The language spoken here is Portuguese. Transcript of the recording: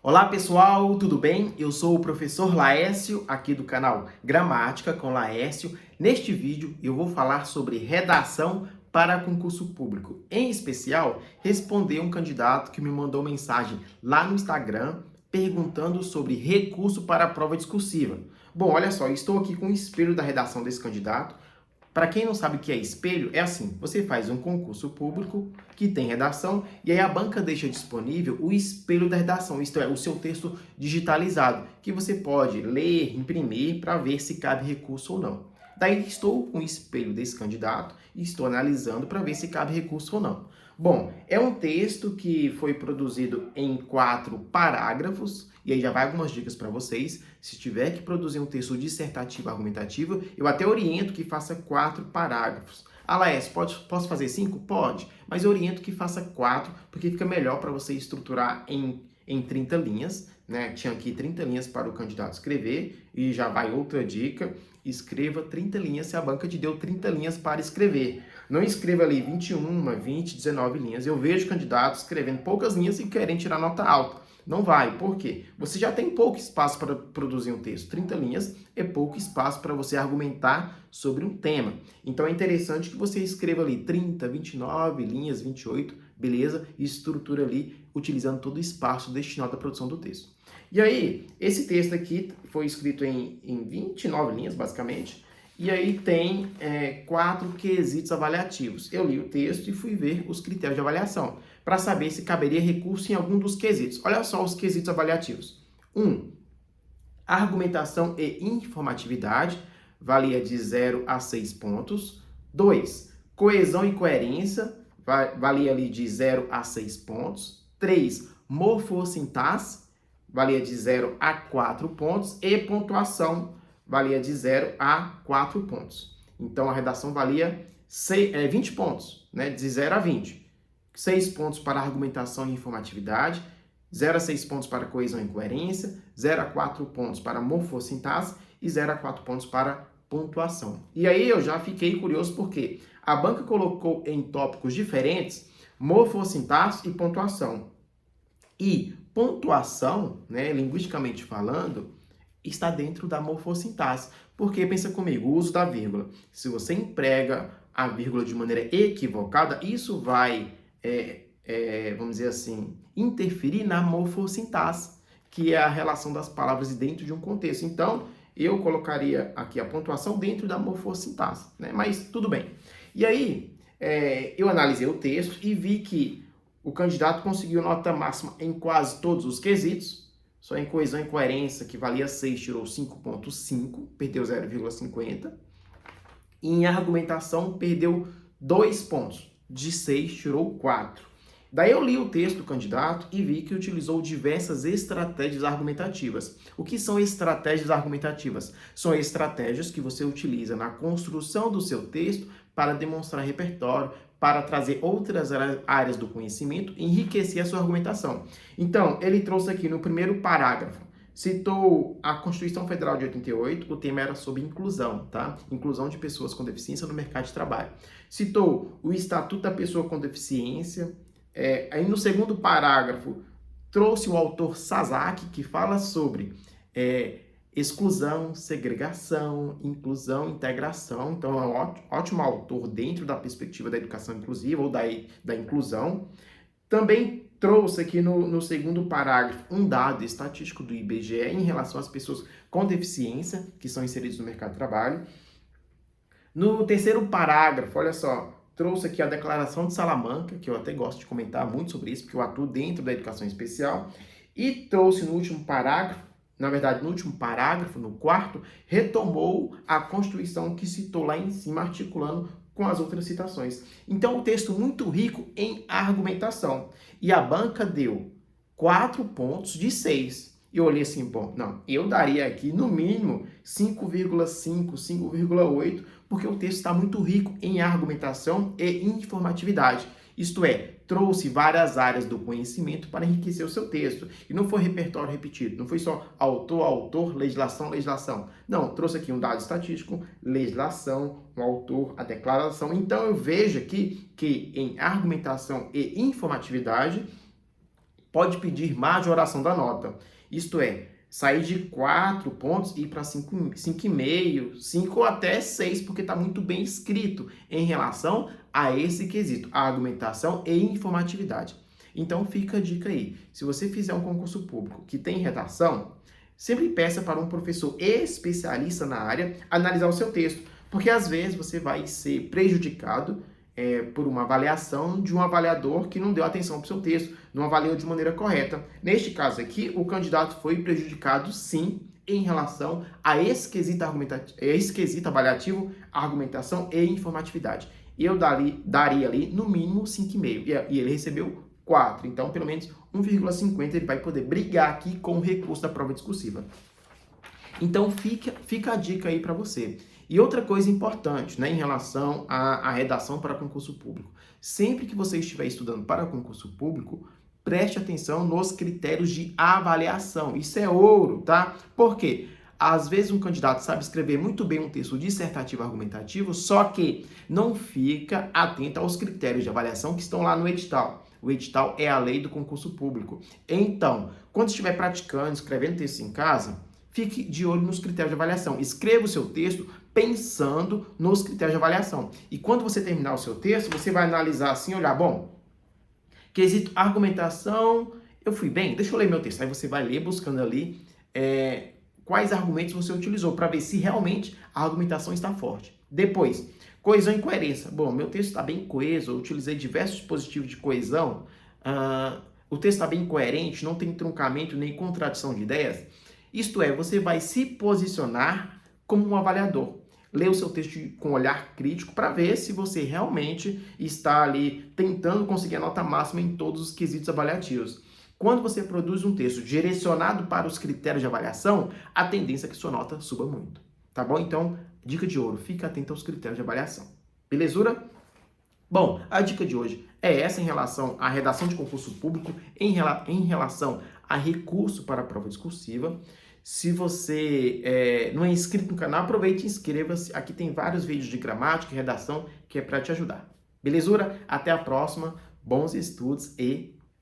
Olá pessoal, tudo bem? Eu sou o professor Laércio, aqui do canal Gramática com Laércio. Neste vídeo eu vou falar sobre redação para concurso público. Em especial, responder um candidato que me mandou mensagem lá no Instagram perguntando sobre recurso para a prova discursiva. Bom, olha só, estou aqui com o espelho da redação desse candidato. Para quem não sabe o que é espelho, é assim, você faz um concurso público que tem redação e aí a banca deixa disponível o espelho da redação, isto é, o seu texto digitalizado, que você pode ler, imprimir para ver se cabe recurso ou não. Daí estou com o espelho desse candidato e estou analisando para ver se cabe recurso ou não. Bom, é um texto que foi produzido em 4 parágrafos, e aí já vai algumas dicas para vocês. Se tiver que produzir um texto dissertativo argumentativo, eu até oriento que faça 4 parágrafos. Ah, Laércio, posso fazer 5? Pode, mas eu oriento que faça 4, porque fica melhor para você estruturar em 30 linhas, né? Tinha aqui 30 linhas para o candidato escrever, e já vai outra dica: escreva 30 linhas se a banca te deu 30 linhas para escrever. Não escreva ali 21, 20, 19 linhas. Eu vejo candidatos escrevendo poucas linhas e querem tirar nota alta. Não vai. Por quê? Você já tem pouco espaço para produzir um texto. 30 linhas é pouco espaço para você argumentar sobre um tema. Então é interessante que você escreva ali 30, 29 linhas, 28, beleza? E estrutura ali utilizando todo o espaço destinado à produção do texto. E aí, esse texto aqui foi escrito em 29 linhas, basicamente. E aí tem 4 quesitos avaliativos. Eu li o texto e fui ver os critérios de avaliação, para saber se caberia recurso em algum dos quesitos. Olha só os quesitos avaliativos. 1. Argumentação e informatividade, valia de 0 a 6 pontos. 2. Coesão e coerência, valia ali de 0 a 6 pontos. 3. Morfossintaxe, valia de 0 a 4 pontos. E pontuação, valia de 0 a 4 pontos. Então, a redação valia 20 pontos, né? De 0 a 20. 6 pontos para argumentação e informatividade, 0 a 6 pontos para coesão e coerência, 0 a 4 pontos para morfossintaxe e 0 a 4 pontos para pontuação. E aí eu já fiquei curioso porque a banca colocou em tópicos diferentes morfossintaxe e pontuação. E pontuação, né, linguisticamente falando, está dentro da morfossintaxe. Porque, pensa comigo, o uso da vírgula. Se você emprega a vírgula de maneira equivocada, isso vai, vamos dizer assim, interferir na morfossintaxe, que é a relação das palavras dentro de um contexto. Então, eu colocaria aqui a pontuação dentro da morfossintaxe, né? Mas tudo bem. E aí, eu analisei o texto e vi que o candidato conseguiu nota máxima em quase todos os quesitos. Só em coesão e coerência, que valia 6, tirou 5,5, perdeu 0,50. E em argumentação, perdeu 2 pontos. De 6, tirou 4. Daí eu li o texto do candidato e vi que utilizou diversas estratégias argumentativas. O que são estratégias argumentativas? São estratégias que você utiliza na construção do seu texto para demonstrar repertório, para trazer outras áreas do conhecimento e enriquecer a sua argumentação. Então, ele trouxe aqui no primeiro parágrafo, citou a Constituição Federal de 88, o tema era sobre inclusão, tá? Inclusão de pessoas com deficiência no mercado de trabalho. Citou o Estatuto da Pessoa com Deficiência. Aí no segundo parágrafo, trouxe o autor Sasaki, que fala sobre exclusão, segregação, inclusão, integração. Então, é um ótimo autor dentro da perspectiva da educação inclusiva ou da inclusão. Também trouxe aqui no segundo parágrafo um dado estatístico do IBGE em relação às pessoas com deficiência que são inseridas no mercado de trabalho. No terceiro parágrafo, olha só, trouxe aqui a Declaração de Salamanca, que eu até gosto de comentar muito sobre isso, porque eu atuo dentro da educação especial. E trouxe no último parágrafo, na verdade, no último parágrafo, no quarto, retomou a Constituição que citou lá em cima, articulando com as outras citações. Então, um texto muito rico em argumentação. E a banca deu 4 pontos de 6. Eu olhei assim, bom, não, eu daria aqui no mínimo 5,5, 5,8, porque o texto está muito rico em argumentação e informatividade. Isto é, trouxe várias áreas do conhecimento para enriquecer o seu texto. E não foi repertório repetido, não foi só autor, autor, legislação, legislação. Não, trouxe aqui um dado estatístico, legislação, um autor, a declaração. Então eu vejo aqui que em argumentação e informatividade, pode pedir majoração da nota. Isto é, sair de 4 pontos e ir para 5,5, 5 ou até 6, porque está muito bem escrito em relação a esse quesito, a argumentação e informatividade. Então fica a dica aí, se você fizer um concurso público que tem redação, sempre peça para um professor especialista na área analisar o seu texto, porque às vezes você vai ser prejudicado por uma avaliação de um avaliador que não deu atenção para o seu texto, não avaliou de maneira correta. Neste caso aqui, o candidato foi prejudicado sim em relação a esse quesito avaliativo, argumentação e informatividade. Eu daria ali no mínimo 5,5 e ele recebeu 4, então pelo menos 1,50 ele vai poder brigar aqui com o recurso da prova discursiva. Então fica a dica aí para você. E outra coisa importante, né, em relação à redação para concurso público. Sempre que você estiver estudando para concurso público, preste atenção nos critérios de avaliação. Isso é ouro, tá? Por quê? Às vezes um candidato sabe escrever muito bem um texto dissertativo argumentativo, só que não fica atento aos critérios de avaliação que estão lá no edital. O edital é a lei do concurso público. Então, quando estiver praticando, escrevendo texto em casa, fique de olho nos critérios de avaliação. Escreva o seu texto pensando nos critérios de avaliação. E quando você terminar o seu texto, você vai analisar assim, olhar, bom, quesito argumentação, eu fui bem? Deixa eu ler meu texto. Aí você vai ler buscando ali quais argumentos você utilizou para ver se realmente a argumentação está forte. Depois, coesão e coerência. Bom, meu texto está bem coeso, eu utilizei diversos dispositivos de coesão, o texto está bem coerente, não tem truncamento nem contradição de ideias. Isto é, você vai se posicionar como um avaliador. Lê o seu texto com olhar crítico para ver se você realmente está ali tentando conseguir a nota máxima em todos os quesitos avaliativos. Quando você produz um texto direcionado para os critérios de avaliação, a tendência é que sua nota suba muito. Tá bom? Então, dica de ouro, fica atento aos critérios de avaliação. Belezura? Bom, a dica de hoje é essa em relação à redação de concurso público, em relação a recurso para a prova discursiva. Se você não é inscrito no canal, aproveite e inscreva-se. Aqui tem vários vídeos de gramática e redação que é para te ajudar. Belezura? Até a próxima, bons estudos e